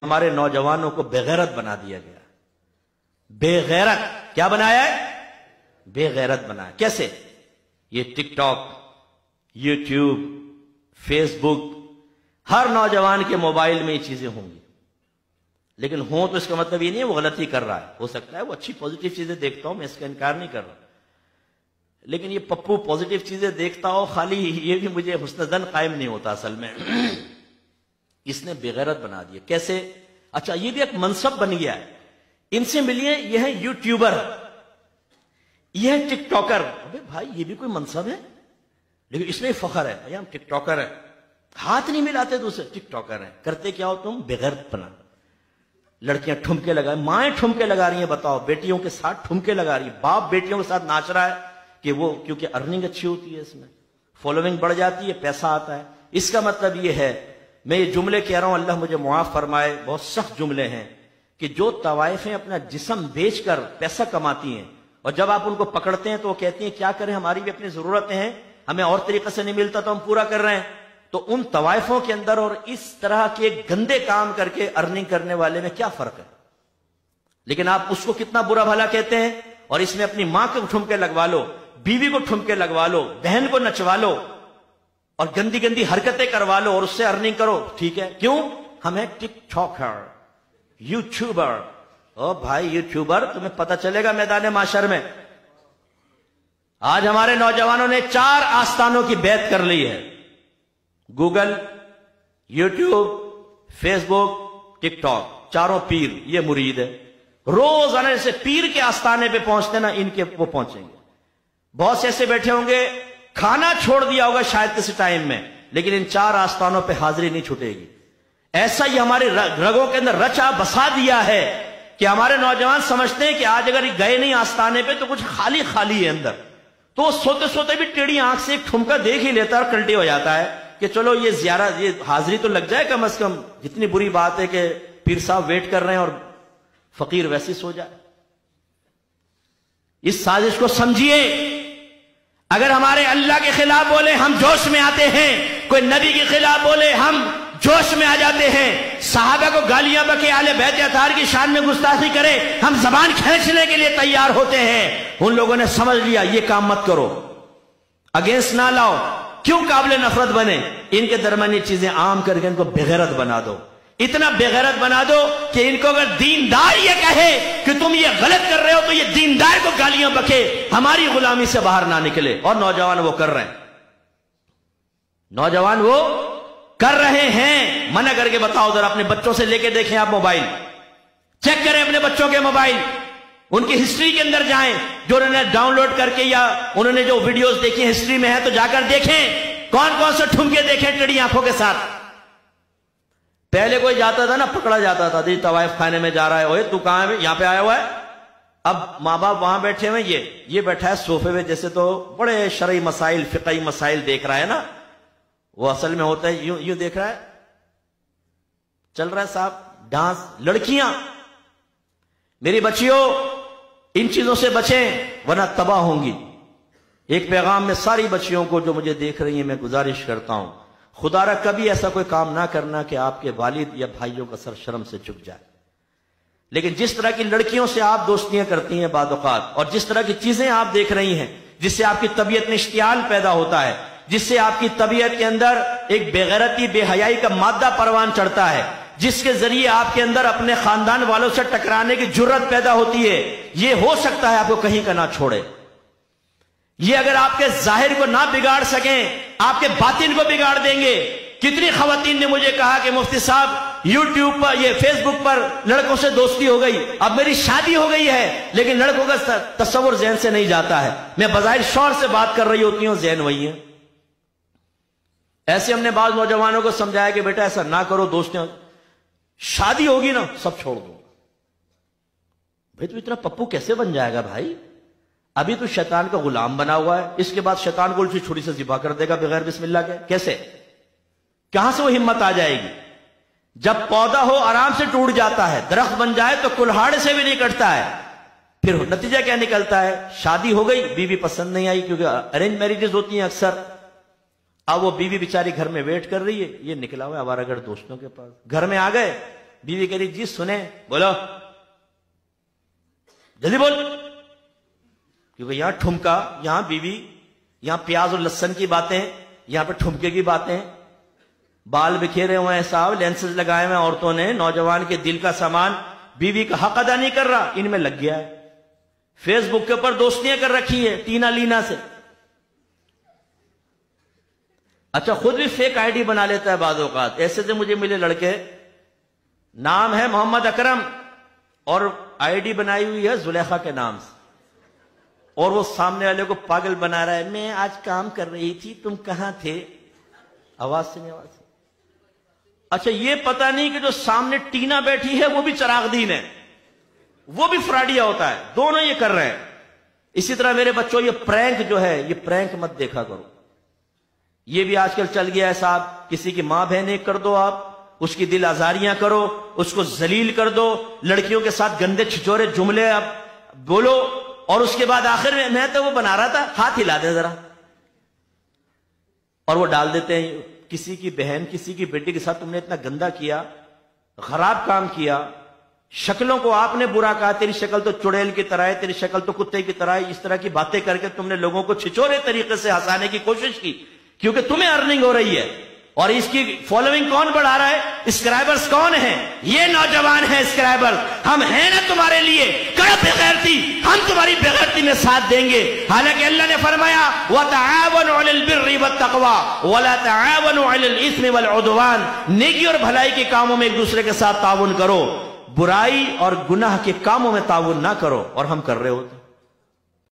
ہمارے نوجوانوں کو بےغیرت بنا دیا گیا. بےغیرت کیا بنایا ہے؟ بےغیرت بنایا. کیسے؟ یہ ٹک ٹاک، یوٹیوب، فیس بک، ہر نوجوان کے موبائل میں یہ چیزیں ہوں گی. لیکن ہوں تو اس کا مطلب یہ نہیں ہے وہ غلطی کر رہا ہے. ہو سکتا ہے وہ اچھی پازیٹیو چیزیں دیکھتا ہوں، میں اس کا انکار نہیں کر رہا. لیکن یہ پپو پازیٹیو چیزیں دیکھتا ہو خالی، یہ بھی مجھے حسن ظن قائم نہیں ہوتا اصل میں. اس نے بےغیرت بنا دیا. کیسے؟ اچھا یہ بھی ایک منصب بن گیا ہے. ان سے ملیے، یہ ہے یوٹیوبر، یہ ہے ٹک ٹاکر. ابے بھائی یہ بھی کوئی منصب ہے، لیکن اس میں فخر ہے بھائی ہم ٹک ٹاکر ہیں. ہاتھ نہیں ملاتے دوسرے، ٹک ٹاکر ہیں. کرتے کیا ہو تم؟ بےغیرت بنا. لڑکیاں ٹھمکے لگائیں، مائیں ٹھمکے لگا رہی ہیں. بتاؤ، بیٹیوں کے ساتھ ٹھمکے لگا رہی ہیں. باپ بیٹیوں کے ساتھ ناچ رہا ہے کہ وہ کیونکہ ارننگ اچھی ہوتی ہے، اس میں فالوئنگ بڑھ جاتی ہے، پیسہ آتا ہے. اس کا مطلب یہ ہے، میں یہ جملے کہہ رہا ہوں، اللہ مجھے معاف فرمائے، بہت سخت جملے ہیں، کہ جو طوائفیں اپنا جسم بیچ کر پیسہ کماتی ہیں اور جب آپ ان کو پکڑتے ہیں تو وہ کہتی ہیں کیا کریں، ہماری بھی اپنی ضرورتیں ہیں، ہمیں اور طریقے سے نہیں ملتا تو ہم پورا کر رہے ہیں. تو ان طوائفوں کے اندر اور اس طرح کے گندے کام کر کے ارننگ کرنے والے میں کیا فرق ہے؟ لیکن آپ اس کو کتنا برا بھلا کہتے ہیں، اور اس میں اپنی ماں کو ٹھمکے لگوا لو، بیوی کو ٹھمکے لگوا لو، بہن کو نچوا لو اور گندی گندی حرکتیں کروا لو اور اس سے ارننگ کرو. ٹھیک ہے، کیوں؟ ہم ہیں ٹک ٹاکر، یوٹیوبر. او بھائی یوٹیوبر، تمہیں پتہ چلے گا میدان معاشر میں. آج ہمارے نوجوانوں نے 4 آستانوں کی بیعت کر لی ہے: گوگل، یوٹیوب، فیس بک، ٹک ٹاک. چاروں پیر یہ مرید ہے. روزانہ سے پیر کے آستانے پہ پہنچتے نا، ان کے وہ پہنچیں گے. بہت سے ایسے بیٹھے ہوں گے کھانا چھوڑ دیا ہوگا شاید کسی ٹائم میں، لیکن ان 4 آستانوں پہ حاضری نہیں چھوٹے گی. ایسا ہی ہمارے رگوں کے اندر رچا بسا دیا ہے کہ ہمارے نوجوان سمجھتے ہیں کہ آج اگر گئے نہیں آستانے پہ تو کچھ خالی خالی ہے اندر. تو وہ سوتے سوتے بھی ٹیڑھی آنکھ سے ایک ٹھمکا دیکھ ہی لیتا ہے اور کلٹی ہو جاتا ہے کہ چلو یہ زیارت، یہ حاضری تو لگ جائے کم از کم. جتنی بری بات ہے کہ پیر صاحب ویٹ کر رہے ہیں اور فقیر ویسے سو جائے. اس سازش کو سمجھیے. اگر ہمارے اللہ کے خلاف بولے ہم جوش میں آتے ہیں، کوئی نبی کے خلاف بولے ہم جوش میں آ جاتے ہیں، صحابہ کو گالیاں بکے، اہل بیت اطہار کی شان میں گستاخی کرے ہم زبان کھینچنے کے لیے تیار ہوتے ہیں. ان لوگوں نے سمجھ لیا یہ کام مت کرو، اگینسٹ نہ لاؤ. کیوں قابل نفرت بنے؟ ان کے درمیان یہ چیزیں عام کر کے ان کو بےغیرت بنا دو. اتنا بےغیرت بنا دو کہ ان کو اگر دیندار یہ کہے کہ تم یہ غلط کر رہے ہو تو یہ دیندار کو گالیاں بکے، ہماری غلامی سے باہر نہ نکلے. اور نوجوان وہ کر رہے ہیں، نوجوان وہ کر رہے ہیں. منع کر کے بتاؤ ذرا، اپنے بچوں سے لے کے دیکھیں آپ موبائل، چیک کریں اپنے بچوں کے موبائل، ان کی ہسٹری کے اندر جائیں، جو انہوں نے ڈاؤن لوڈ کر کے یا انہوں نے جو ویڈیوز دیکھی ہسٹری میں ہے تو جا کر دیکھیں کون کون سے ٹھمکے دیکھیں ٹیڑھی آنکھوں کے ساتھ. پہلے کوئی جاتا تھا نا، پکڑا جاتا تھا، طوائف خانے میں جا رہا ہے، اوے تو کہاں ہے؟ یہاں پہ آیا ہوا ہے. اب ماں باپ وہاں بیٹھے ہوئے، یہ بیٹھا ہے صوفے میں، جیسے تو بڑے شرعی مسائل، فقہی مسائل دیکھ رہا ہے نا. وہ اصل میں ہوتا ہے یوں دیکھ رہا ہے، چل رہا ہے صاحب ڈانس. لڑکیاں، میری بچیوں ان چیزوں سے بچیں ورنہ تباہ ہوں گی. ایک پیغام میں ساری بچیوں کو جو مجھے دیکھ رہی ہیں میں گزارش کرتا ہوں، خدا را کبھی ایسا کوئی کام نہ کرنا کہ آپ کے والد یا بھائیوں کا سر شرم سے جھک جائے. لیکن جس طرح کی لڑکیوں سے آپ دوستیاں کرتی ہیں بعض اوقات، اور جس طرح کی چیزیں آپ دیکھ رہی ہیں جس سے آپ کی طبیعت میں اشتعال پیدا ہوتا ہے، جس سے آپ کی طبیعت کے اندر ایک بے غیرتی، بے حیائی کا مادہ پروان چڑھتا ہے، جس کے ذریعے آپ کے اندر اپنے خاندان والوں سے ٹکرانے کی جرت پیدا ہوتی ہے، یہ ہو سکتا ہے آپ کو کہیں کا نہ چھوڑے. یہ اگر آپ کے ظاہر کو نہ بگاڑ سکیں، آپ کے باطن کو بگاڑ دیں گے. کتنی خواتین نے مجھے کہا کہ مفتی صاحب یوٹیوب پر، یہ فیس بک پر لڑکوں سے دوستی ہو گئی، اب میری شادی ہو گئی ہے لیکن لڑکوں کا تصور ذہن سے نہیں جاتا ہے. میں بظاہر شوہر سے بات کر رہی ہوتی ہوں، ذہن وہی ہے. ایسے ہم نے بعض نوجوانوں کو سمجھایا کہ بیٹا ایسا نہ کرو، دوستیں، شادی ہوگی نا سب چھوڑ دو. بھائی تو اتنا پپو کیسے بن جائے گا بھائی؟ ابھی تو شیطان کا غلام بنا ہوا ہے، اس کے بعد شیطان کو الٹی چھری سے ذبح کر دے گا بغیر بسم اللہ کے. کیسے؟ کہاں سے وہ ہمت آ جائے گی؟ جب پودا ہو آرام سے ٹوٹ جاتا ہے، درخت بن جائے تو کلہاڑ سے بھی نہیں کٹتا ہے. پھر نتیجہ کیا نکلتا ہے؟ شادی ہو گئی، بیوی پسند نہیں آئی، کیونکہ ارینج میریجز ہوتی ہیں اکثر. اب وہ بیوی بیچاری گھر میں ویٹ کر رہی ہے، یہ نکلا ہوا ہے آوارہ گرد دوستوں کے پاس. گھر میں آ گئے بیوی کہہ رہی جی سنیں، بولو جلدی بول، کیونکہ یہاں ٹھمکا، یہاں بیوی، یہاں پیاز اور لہسن کی باتیں، یہاں پہ ٹھمکے کی باتیں، بال بکھیرے ہوئے ہیں صاحب، لینسز لگائے ہوئے عورتوں نے، نوجوان کے دل کا سامان، بیوی کا حق ادا نہیں کر رہا، ان میں لگ گیا ہے، فیس بک کے اوپر دوستیاں کر رکھی ہے ٹینا لینا سے، اچھا خود بھی فیک آئی ڈی بنا لیتا ہے بعض اوقات، ایسے سے مجھے ملے لڑکے، نام ہے محمد اکرم اور آئی ڈی بنائی ہوئی ہے زلیخا کے نام سے، اور وہ سامنے والے کو پاگل بنا رہا ہے، میں آج کام کر رہی تھی تم کہاں تھے، آواز سے نہیں، آواز سے، اچھا یہ پتا نہیں کہ جو سامنے ٹینا بیٹھی ہے وہ بھی چراغ دین ہے، وہ بھی فراڈیا ہوتا ہے، دونوں یہ کر رہے ہیں۔ اسی طرح میرے بچوں یہ پرینک جو ہے، یہ پرینک مت دیکھا کرو، یہ بھی آج کل چل گیا ہے صاحب، کسی کی ماں بہنیں کر دو آپ، اس کی دل آزاریاں کرو، اس کو ذلیل کر دو، لڑکیوں کے ساتھ گندے چھچورے جملے اب بولو، اور اس کے بعد آخر میں تو وہ بنا رہا تھا، ہاتھ ہلا دے ذرا، اور وہ ڈال دیتے ہیں۔ کسی کی بہن، کسی کی بیٹی کے ساتھ تم نے اتنا گندا کیا، خراب کام کیا، شکلوں کو آپ نے برا کہا، تیری شکل تو چڑیل کی طرح ہے، تیری شکل تو کتے کی طرح ہے، اس طرح کی باتیں کر کے تم نے لوگوں کو چھچورے طریقے سے ہنسانے کی کوشش کی، کیونکہ تمہیں ارننگ ہو رہی ہے، اور اس کی فالوئنگ کون بڑھا رہا ہے؟ اسکرائبرز کون ہیں؟ یہ نوجوان ہیں اسکرائبر، ہم ہیں نا تمہارے لیے، کرو بغیرتی، ہم تمہاری بغیرتی میں ساتھ دیں گے، حالانکہ اللہ نے فرمایا وَتَعَاوَنُوا عَلَى الْبِرِّ وَالتَّقْوَى وَلَا تَعَاوَنُوا عَلَى الْإِثْمِ وَالْعُدْوَانِ، نیکی اور بھلائی کے کاموں میں ایک دوسرے کے ساتھ تعاون کرو، برائی اور گناہ کے کاموں میں تعاون نہ کرو، اور ہم کر رہے ہوتے ہیں۔